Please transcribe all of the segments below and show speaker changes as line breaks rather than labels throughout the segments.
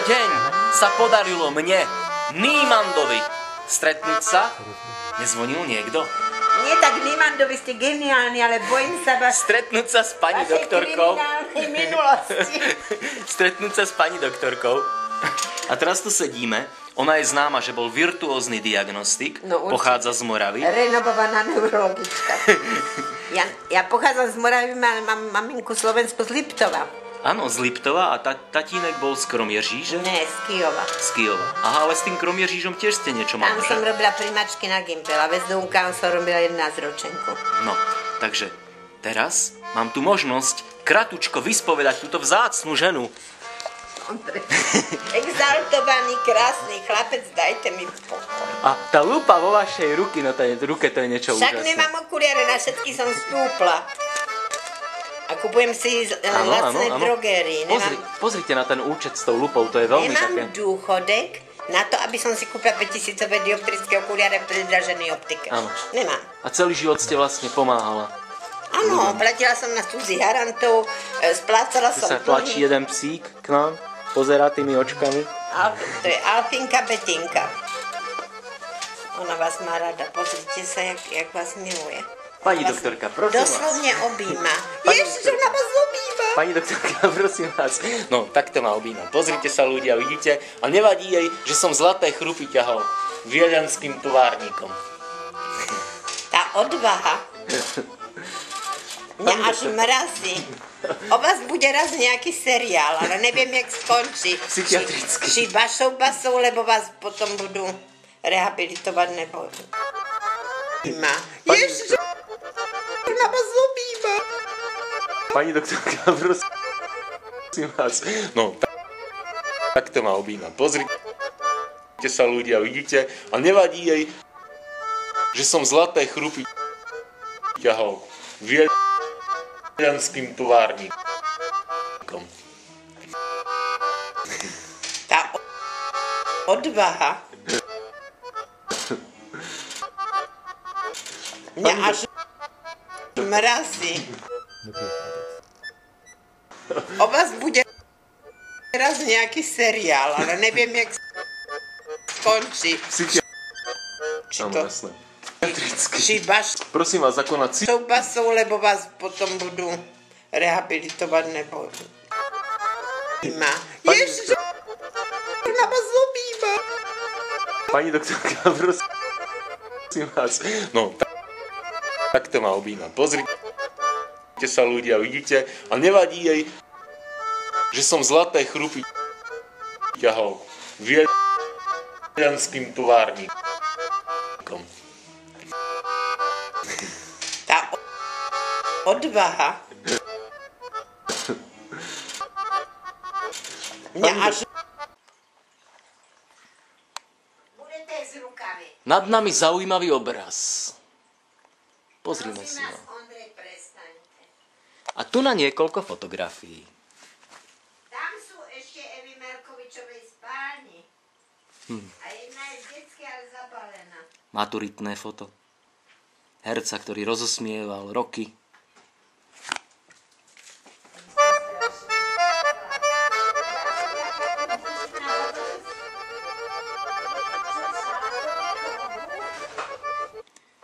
deň sa podarilo mne, Niemandovi, stretnúť sa. Nezvonil niekto?
Nie tak Niemandovi ste geniálni, ale bojím sa vás...
Stretnúť sa s pani
vašej
doktorkou.
kriminálnej minulosti.
Stretnúť sa s pani doktorkou. A teraz tu sedíme. Ona je známa, že bol virtuózny diagnostik.
No,
pochádza z Moravy.
Renovovaná neurologička. Ja pochádzam z Moravy, mám maminku Slovensku z Liptova.
Áno, z Liptova a tatínek bol z Kromieříže?
Ne, z Kyjova.
Z Kyjova. Aha, ale s tým Kromieřížom tiež ste niečo mali,
Tam som robila primačky na Gimpel a bez Dunka som robila 11-ročenku.
No, takže teraz mám tu možnosť kratučko vyspovedať túto vzácnu ženu.
Exaltovaný, krásny chlapec, dajte mi pokoj.
A tá lupa vo vašej ruke to je niečo
Však
úžasné.
nemám okuliare, na všetky som stúpla. A kupujem si lacné v drogérii.
Pozrite na ten účet s tou lupou, to je veľmi také...
Nemám dôchodek na to, aby som si kúpila 5000 dioptrické okuliare v predraženej optike.
Áno.
Nemám.
A celý život ste vlastne pomáhala.
Áno, platila som na cudzích harantov, splácala som
sa tlačí jeden psík k nám, pozerá tými očkami.
To je Alfinka Betinka. Ona vás má rada, pozrite sa, jak vás miluje.
Pani doktorka, prosím vás.
Doslovne objíma. Ježiš, ona vás objíma.
Pani doktorka, prosím vás. No, takto ma objíma. Pozrite sa ľudia, vidíte? A nevadí jej, že som zlaté chrupy ťahol viedenským továrnikom.
Tá odvaha mňa až mrazí. O vás bude raz nejaký seriál, ale neviem, jak skončí.
Psychiatrický.
Či vašou basou, lebo vás potom budú rehabilitovať, nebo... Ježiš, ona vás objíma.
Pani doktorka, prosím vás. No, takto ma objíma. Pozrite sa ľudia, vidíte? A nevadí jej, že som zlaté chrupy ťahol viedenským továrnikom.
Tá odvaha mňa až mrazí. O vás bude raz nejaký seriál, ale neviem, jak skončí. Či to... Či
Prosím vás, ako na
tou basou, lebo vás potom budú rehabilitovať, nebo... Ježiš, ona vás objíma.
Pani doktorka, prosím vás. No, takto ma objíma. Pozrite sa ľudia, vidíte? A nevadí jej, že som zlaté chrupy ťahol viedenským továrnikom.
Tá odvaha mňa až... Budete s rukami.
Nad nami zaujímavý obraz. Pozrime si ho.
Ondrej, prestaňte.
A tu na niekoľko fotografií.
Tam sú ešte Evy Melkovičovej spálni. A jedna je z detskej, ale zabalená.
Maturitné foto. Herca, ktorý rozosmieval roky.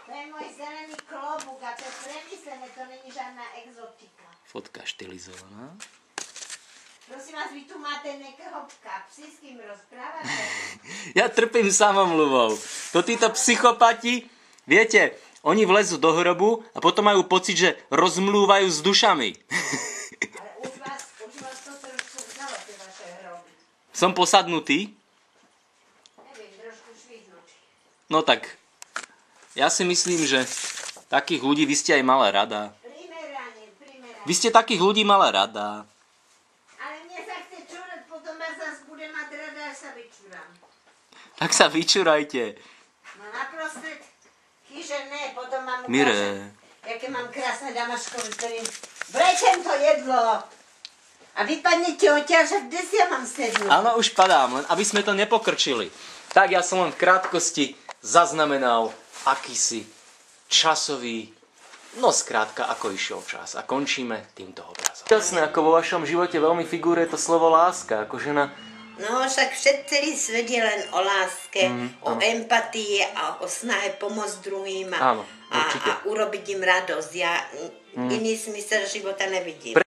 To je môj zelený klobúk a to je premyslené, to není žiadna exotika.
Fotka štilizovaná.
Prosím vás, vy tu máte nejakého psi, s kým rozprávate?
Ja trpím samomluvou. To títo psychopati, viete, oni vlezú do hrobu a potom majú pocit, že rozmlúvajú s dušami.
Ale už vás to trošku vzalo, tie vaše hroby.
Som posadnutý?
Neviem, trošku švihnúť.
No tak, ja si myslím, že takých ľudí vy ste aj mala rada.
Primerane.
Vy ste takých ľudí mala rada.
Ale mne sa chce čúrať, potom vás zase bude mať rada, až sa vyčúram.
Tak sa vyčurajte.
No naprostred chyže ne, potom mám
Mire.
Jaké mám krásne damaškové, ktorým vlečem to jedlo. A vypadnete odtiaľ, že kde si ja mám sednúť?
Áno, už padám, len aby sme to nepokrčili. Tak ja som len v krátkosti zaznamenal akýsi časový, no skrátka, ako išiel čas. A končíme týmto obrazom. Jasné, ako vo vašom živote veľmi figuruje to slovo láska. Ako žena
No, však celý svet je len o láske, o empatii a o snahe pomôcť druhým a urobiť im radosť. Ja iný smysel života nevidím.